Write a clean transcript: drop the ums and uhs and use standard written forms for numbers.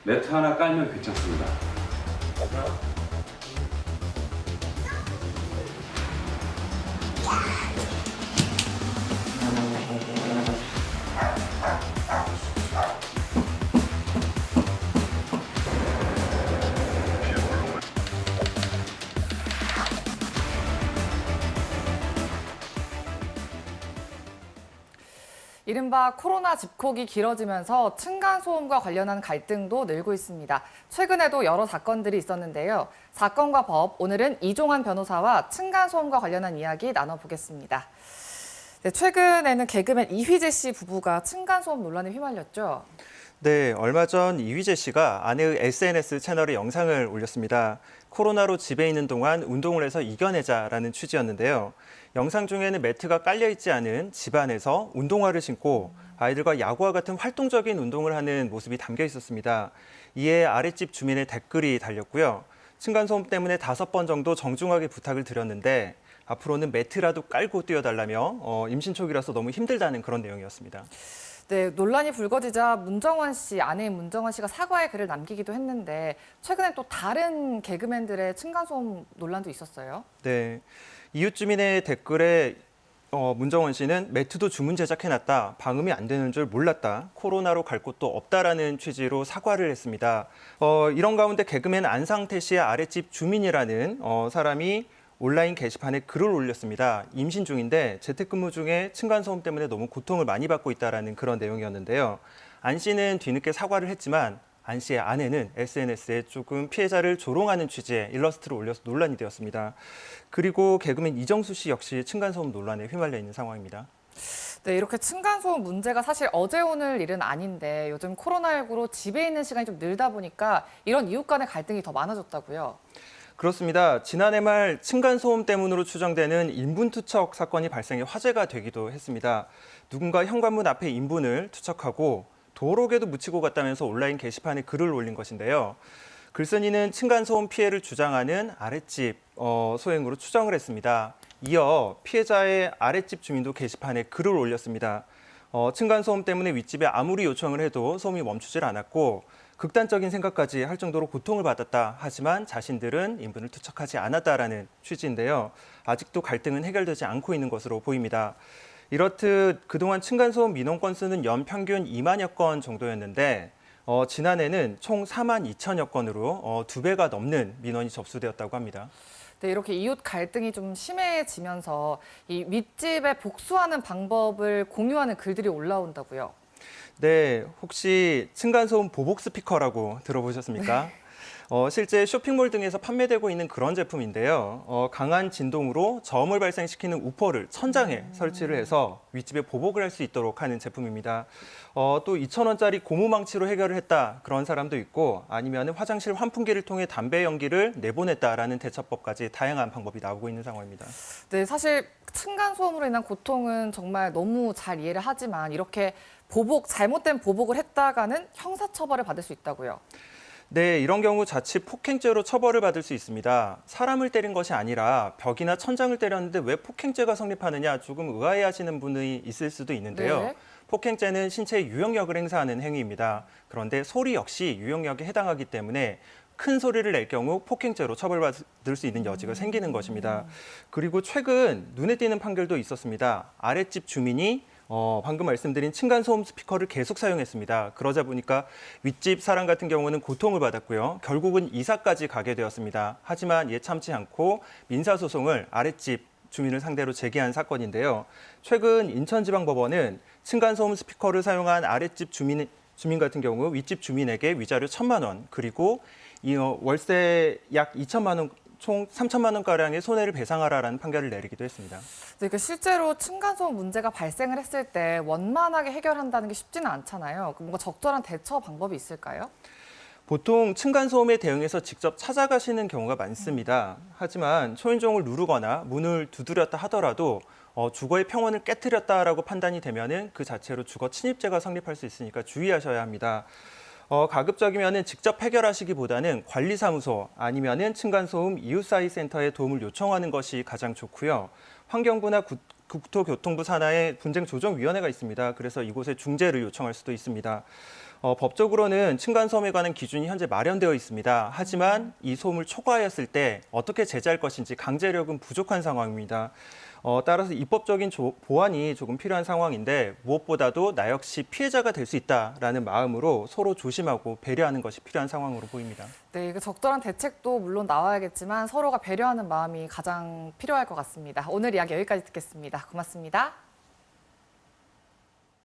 매트 하나 깔면 괜찮습니다. 이른바 코로나 집콕이 길어지면서 층간소음과 관련한 갈등도 늘고 있습니다. 최근에도 여러 사건들이 있었는데요. 사건과 법, 오늘은 이종환 변호사와 층간소음과 관련한 이야기 나눠보겠습니다. 네, 최근에는 개그맨 이휘재 씨 부부가 층간소음 논란에 휘말렸죠. 네, 얼마 전 이휘재 씨가 아내의 SNS 채널에 영상을 올렸습니다. 코로나로 집에 있는 동안 운동을 해서 이겨내자라는 취지였는데요. 영상 중에는 매트가 깔려있지 않은 집안에서 운동화를 신고 아이들과 야구와 같은 활동적인 운동을 하는 모습이 담겨 있었습니다. 이에 아랫집 주민의 댓글이 달렸고요. 층간소음 때문에 5번 정도 정중하게 부탁을 드렸는데 앞으로는 매트라도 깔고 뛰어달라며 임신 초기라서 너무 힘들다는 그런 내용이었습니다. 네, 논란이 불거지자 문정원 씨, 아내인 문정원 씨가 사과의 글을 남기기도 했는데 최근에 또 다른 개그맨들의 층간소음 논란도 있었어요. 네, 이웃 주민의 댓글에 문정원 씨는 매트도 주문 제작해놨다. 방음이 안 되는 줄 몰랐다. 코로나로 갈 곳도 없다라는 취지로 사과를 했습니다. 이런 가운데 개그맨 안상태 씨의 아랫집 주민이라는 사람이 온라인 게시판에 글을 올렸습니다. 임신 중인데 재택근무 중에 층간소음 때문에 너무 고통을 많이 받고 있다라는 그런 내용이었는데요. 안 씨는 뒤늦게 사과를 했지만 안 씨의 아내는 SNS에 조금 피해자를 조롱하는 취지의 일러스트를 올려서 논란이 되었습니다. 그리고 개그맨 이정수 씨 역시 층간소음 논란에 휘말려 있는 상황입니다. 네, 이렇게 층간소음 문제가 사실 어제 오늘 일은 아닌데 요즘 코로나19로 집에 있는 시간이 좀 늘다 보니까 이런 이웃 간의 갈등이 더 많아졌다고요. 그렇습니다. 지난해 말 층간소음 때문으로 추정되는 인분 투척 사건이 발생해 화제가 되기도 했습니다. 누군가 현관문 앞에 인분을 투척하고 도로에도 묻히고 갔다면서 온라인 게시판에 글을 올린 것인데요. 글쓴이는 층간소음 피해를 주장하는 아랫집 소행으로 추정을 했습니다. 이어 피해자의 아랫집 주민도 게시판에 글을 올렸습니다. 층간소음 때문에 윗집에 아무리 요청을 해도 소음이 멈추질 않았고 극단적인 생각까지 할 정도로 고통을 받았다. 하지만 자신들은 인분을 투척하지 않았다라는 취지인데요. 아직도 갈등은 해결되지 않고 있는 것으로 보입니다. 이렇듯 그동안 층간소음 민원 건수는 연평균 2만여 건 정도였는데 지난해는 총 4만 2천여 건으로 2배가 넘는 민원이 접수되었다고 합니다. 네, 이렇게 이웃 갈등이 좀 심해지면서 이 윗집에 복수하는 방법을 공유하는 글들이 올라온다고요. 네, 혹시 층간소음 보복 스피커라고 들어보셨습니까? 실제 쇼핑몰 등에서 판매되고 있는 그런 제품인데요. 강한 진동으로 저음을 발생시키는 우퍼를 천장에 설치를 해서 윗집에 보복을 할 수 있도록 하는 제품입니다. 또 2,000원짜리 고무망치로 해결을 했다 그런 사람도 있고 아니면 화장실 환풍기를 통해 담배 연기를 내보냈다라는 대처법까지 다양한 방법이 나오고 있는 상황입니다. 네, 사실 층간소음으로 인한 고통은 정말 너무 잘 이해를 하지만 이렇게 잘못된 보복을 했다가는 형사처벌을 받을 수 있다고요. 네, 이런 경우 자칫 폭행죄로 처벌을 받을 수 있습니다. 사람을 때린 것이 아니라 벽이나 천장을 때렸는데 왜 폭행죄가 성립하느냐 조금 의아해하시는 분이 있을 수도 있는데요. 네. 폭행죄는 신체의 유형력을 행사하는 행위입니다. 그런데 소리 역시 유형력에 해당하기 때문에 큰 소리를 낼 경우 폭행죄로 처벌받을 수 있는 여지가 생기는 것입니다. 그리고 최근 눈에 띄는 판결도 있었습니다. 아랫집 주민이 방금 말씀드린 층간소음 스피커를 계속 사용했습니다. 그러자 보니까 윗집 사람 같은 경우는 고통을 받았고요. 결국은 이사까지 가게 되었습니다. 하지만 예참치 않고 민사소송을 아랫집 주민을 상대로 제기한 사건인데요. 최근 인천지방법원은 층간소음 스피커를 사용한 아랫집 주민 같은 경우 윗집 주민에게 위자료 1,000만 원 그리고 월세 약 2천만 원 총 3천만 원가량의 손해를 배상하라라는 판결을 내리기도 했습니다. 네, 실제로 층간소음 문제가 발생을 했을 때 원만하게 해결한다는 게 쉽지는 않잖아요. 뭔가 적절한 대처 방법이 있을까요? 보통 층간소음에 대응해서 직접 찾아가시는 경우가 많습니다. 하지만 초인종을 누르거나 문을 두드렸다 하더라도 주거의 평온을 깨트렸다라고 판단이 되면은 그 자체로 주거 침입죄가 성립할 수 있으니까 주의하셔야 합니다. 가급적이면은 직접 해결하시기보다는 관리사무소 아니면은 층간소음 이웃사회 센터에 도움을 요청하는 것이 가장 좋고요. 환경부나 국토교통부 산하에 분쟁 조정위원회가 있습니다. 그래서 이곳에 중재를 요청할 수도 있습니다. 법적으로는 층간소음에 관한 기준이 현재 마련되어 있습니다. 하지만 이 소음을 초과하였을 때 어떻게 제재할 것인지 강제력은 부족한 상황입니다. 따라서 입법적인 보완이 조금 필요한 상황인데 무엇보다도 나 역시 피해자가 될 수 있다라는 마음으로 서로 조심하고 배려하는 것이 필요한 상황으로 보입니다. 네, 적절한 대책도 물론 나와야겠지만 서로가 배려하는 마음이 가장 필요할 것 같습니다. 오늘 이야기 여기까지 듣겠습니다. 고맙습니다.